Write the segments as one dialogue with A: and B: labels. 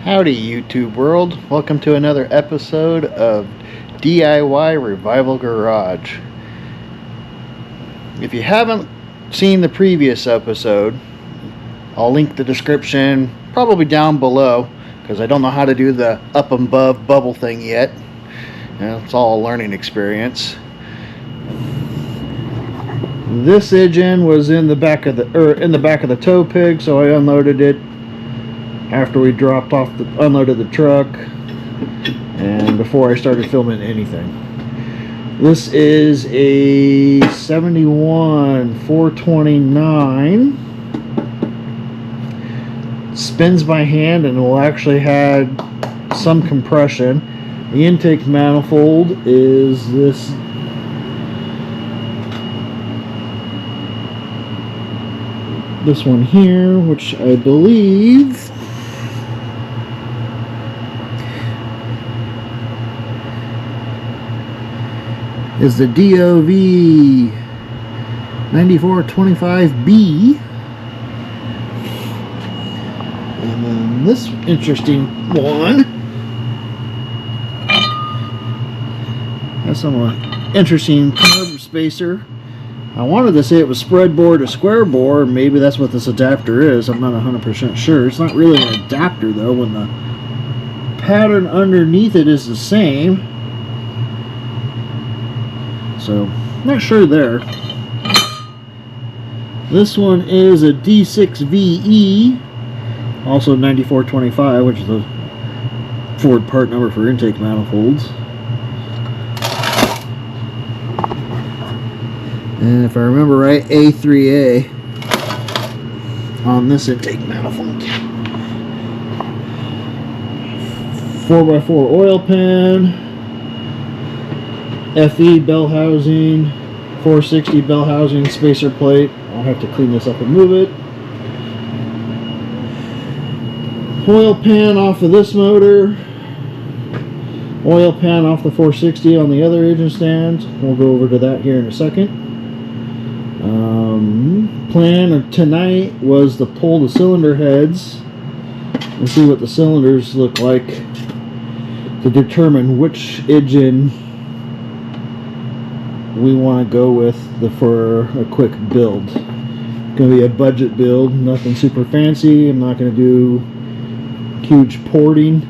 A: Howdy YouTube world, welcome to another episode of DIY Revival Garage. If you haven't seen the previous episode, I'll link the description probably down below because I don't know how to do the up and above bubble thing yet. It's all a learning experience. This engine was in the back of the tow pig, so I unloaded it after we unloaded the truck and before I started filming anything. This is a 71 429. Spins by hand and will actually have some compression. The intake manifold is this one here, which I believe is the DOV 9425B. And then this interesting one has some interesting carb spacer. I wanted to say it was spread bore to square bore. Maybe that's what this adapter is. I'm not 100% sure. It's not really an adapter though when the pattern underneath it is the same. So, not sure there. This one is a D6VE, also 9425, which is the Ford part number for intake manifolds. And if I remember right, A3A on this intake manifold. 4x4 oil pan. FE bell housing, 460 bell housing spacer plate. I'll have to clean this up and move it. Oil pan off of this motor. Oil pan off the 460 on the other engine stand. We'll go over to that here in a second. Plan of tonight was to pull the cylinder heads and see what the cylinders look like to determine which engine we want to go with for a quick build. It's going to be a budget build, nothing super fancy. I'm not going to do huge porting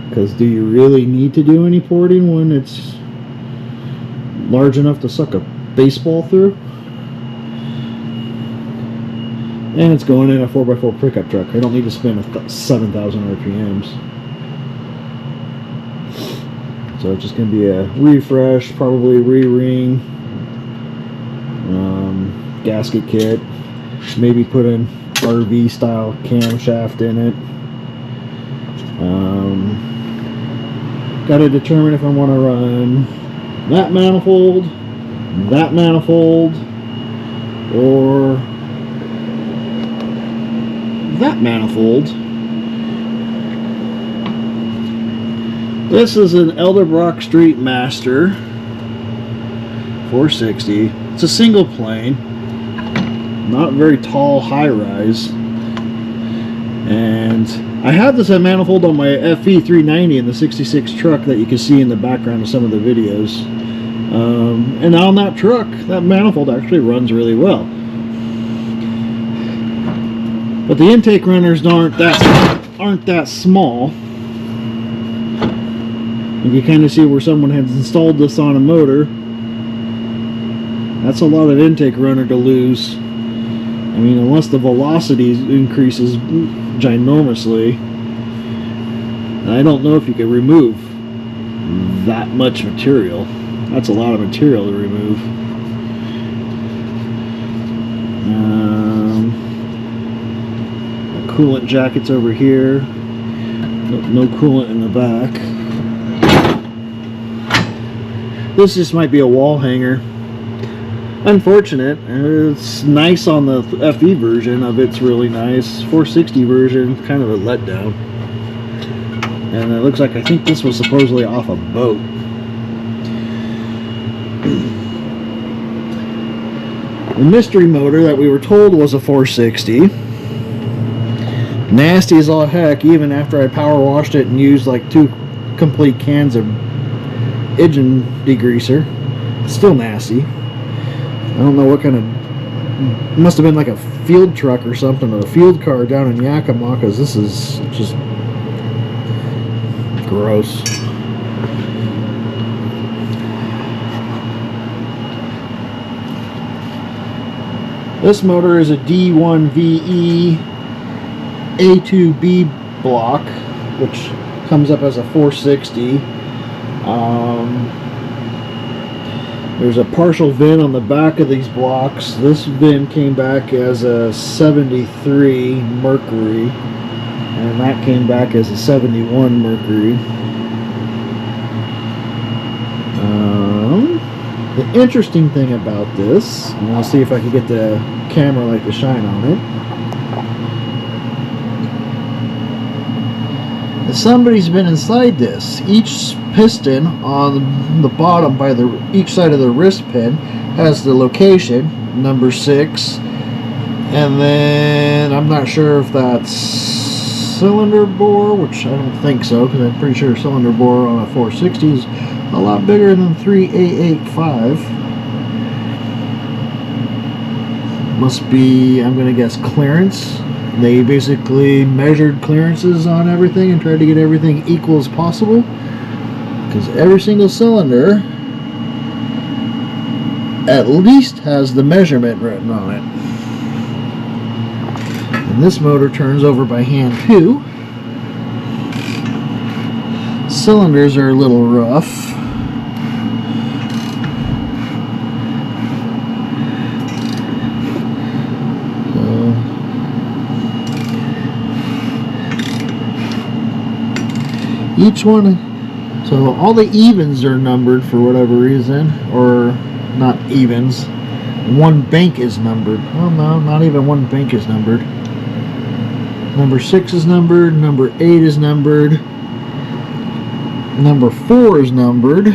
A: because do you really need to do any porting when it's large enough to suck a baseball through? And it's going in a 4x4 pickup truck. I don't need to spend 7,000 RPMs. So it's just going to be a refresh, probably re-ring, gasket kit, maybe put an RV style camshaft in it. Got to determine if I want to run that manifold, or that manifold. This is an Elderbrock Street Master 460. It's a single plane, not very tall, high-rise. And I have this manifold on my FE 390 in the 66 truck that you can see in the background of some of the videos. And on that truck, that manifold actually runs really well. But the intake runners aren't that small. You can kind of see where someone has installed this on a motor. That's a lot of intake runner to lose. I mean, unless the velocity increases ginormously, I don't know if you can remove that much material. That's a lot of material to remove. The coolant jacket's over here. No coolant in the back. This just might be a wall hanger. Unfortunate. It's nice on the FE version of it's really nice. 460 version, kind of a letdown. And it looks like I think this was supposedly off a boat. The mystery motor that we were told was a 460 Nasty as all heck, even after I power washed it and used like 2 complete cans of engine degreaser. It's still nasty. I don't know what kind of, it must have been like a field truck or something, or a field car down in Yakima, because this is just gross. This motor is a D1VE A2B block, which comes up as a 460. There's a partial VIN on the back of these blocks. This VIN came back as a 73 Mercury, and that came back as a 71 Mercury. The interesting thing about this, and I'll see if I can get the camera light to shine on it. Somebody's been inside this. Each piston on the bottom by each side of the wrist pin has the location, number 6, and then I'm not sure if that's cylinder bore, which I don't think so, because I'm pretty sure cylinder bore on a 460 is a lot bigger than 3A85. Must be, I'm gonna guess, clearance. They basically measured clearances on everything and tried to get everything equal as possible, because every single cylinder at least has the measurement written on it. And this motor turns over by hand too. Cylinders are a little rough. Each one, so all the evens are numbered for whatever reason, or not evens. One bank is numbered. Oh no, not even one bank is numbered. Number 6 is numbered, number 8 is numbered, number 4 is numbered.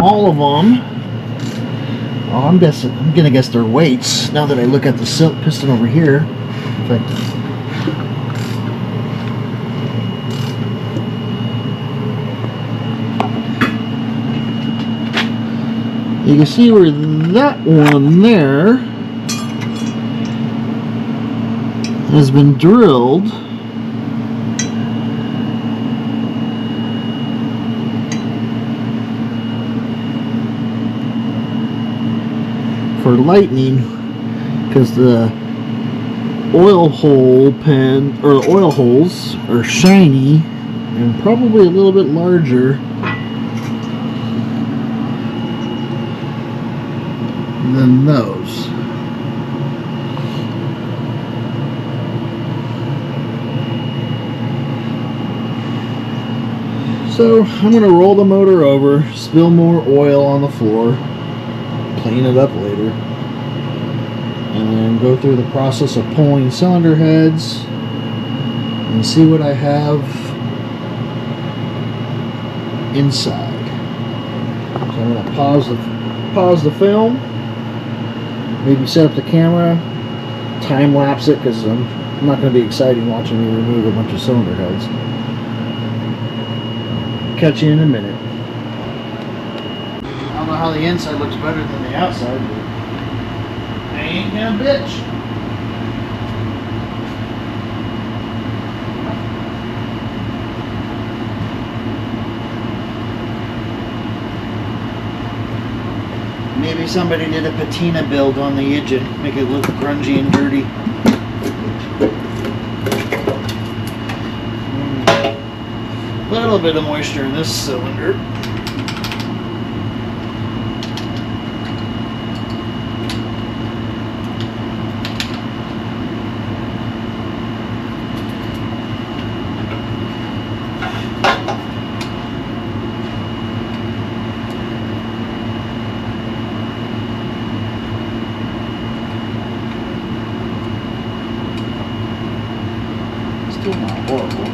A: All of them. Oh, I'm gonna guess their weights now that I look at the piston over here. In fact, you can see where that one there has been drilled. For lightning, because the oil hole pen, or the oil holes, are shiny and probably a little bit larger than those. So I'm going to roll the motor over, spill more oil on the floor, clean it up later, and then go through the process of pulling cylinder heads and see what I have inside. So I'm going to pause the film, maybe set up the camera, time lapse it, because I'm not going to be exciting watching me remove a bunch of cylinder heads. Catch you in a minute. I don't know how the inside looks better than the outside, but I ain't gonna bitch. Maybe somebody did a patina build on the engine, make it look grungy and dirty. A little bit of moisture in this cylinder. Still not horrible.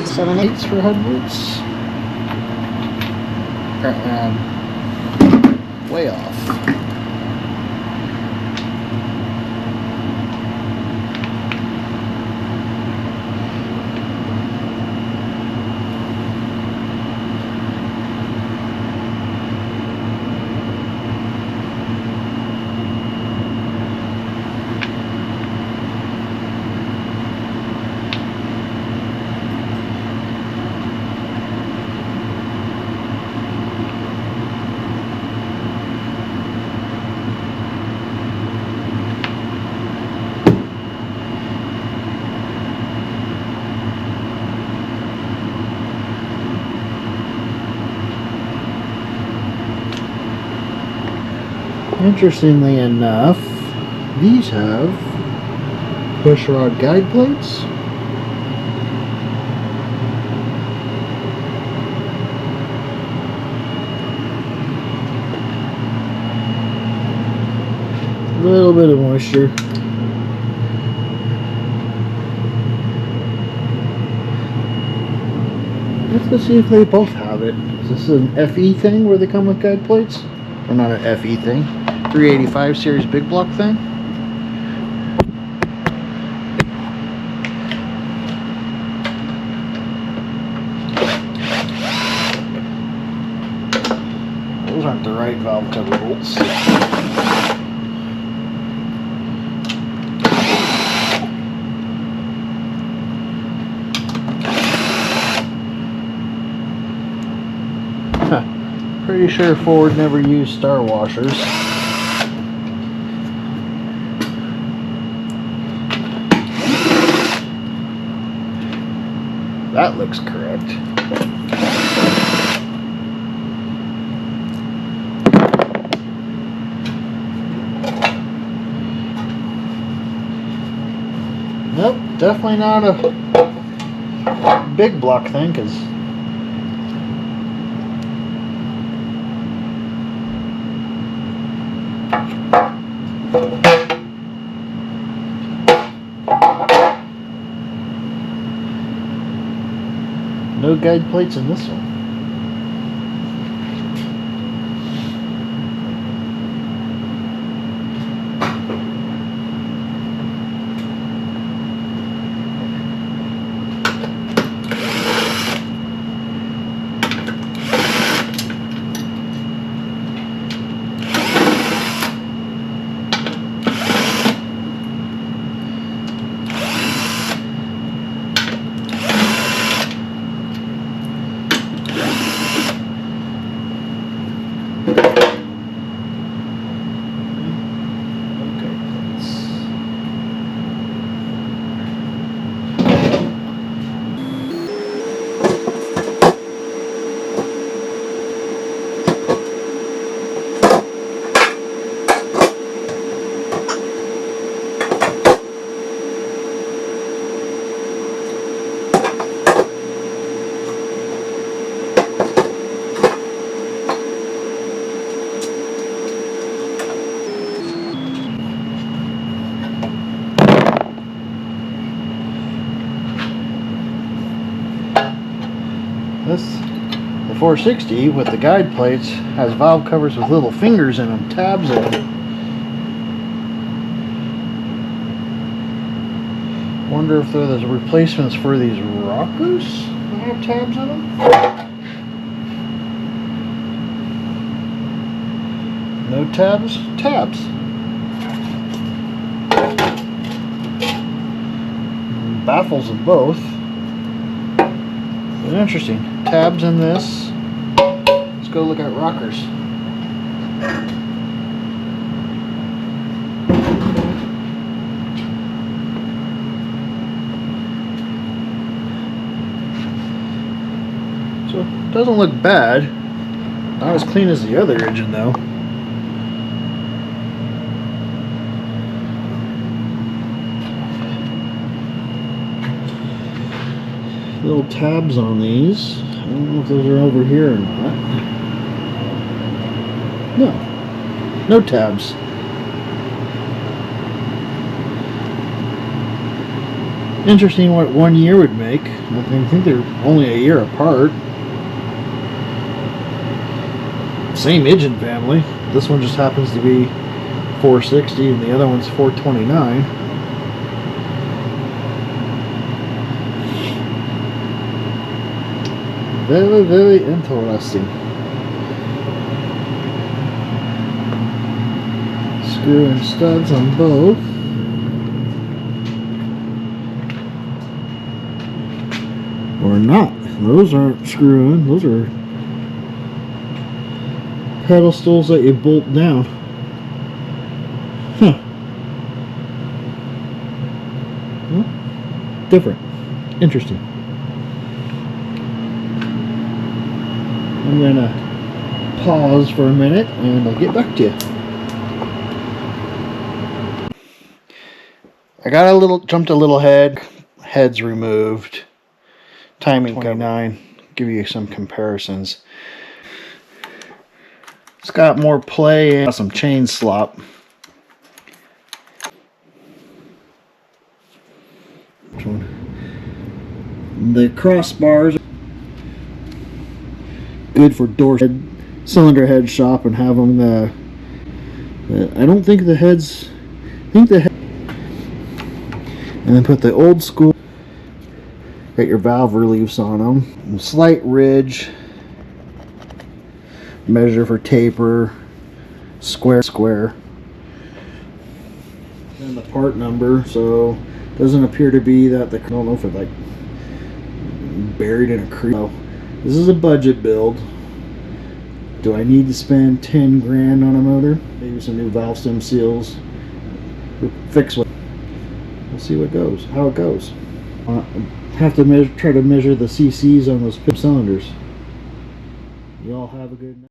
A: 7/8 for headlights. Way off. Interestingly enough, these have push rod guide plates. A little bit of moisture. Let's see if they both have it. Is this an FE thing where they come with guide plates? Or not an FE thing. 385 series big block thing. Those aren't the right valve cover bolts. Huh. Pretty sure Ford never used star washers. That looks correct. Nope, definitely not a big block thing, because no guide plates in this one. The 460 with the guide plates has valve covers with little fingers in them, tabs in them. Wonder if they're the replacements for these rockers that have tabs in them? No tabs? Tabs. Baffles of both. But interesting. Tabs in this. Let's go look at rockers. So it doesn't look bad. Not as clean as the other engine though. Little tabs on these. I don't know if those are over here or not. No tabs. Interesting what 1 year would make. I think they're only a year apart. Same engine family. This one just happens to be 460 and the other one's 429. Very, very interesting. Screw and studs on both. Or not. Those aren't screw-in. Those are pedestals that you bolt down. Huh. Well, different. Interesting. I'm gonna pause for a minute and I'll get back to you. I got jumped a little ahead. Heads removed. Timing 29. Give you some comparisons. It's got more play and some chain slop. The crossbars good for door cylinder head shop and have them I don't think the heads and then put the old school, got your valve reliefs on them, slight ridge, measure for taper, square, and the part number. So doesn't appear to be that I don't know if it's like buried in a creek. This is a budget build. Do I need to spend 10 grand on a motor? Maybe some new valve stem seals. Fix what? We'll see what goes. How it goes. Have to try to measure the CCs on those cylinders. You all have a good night.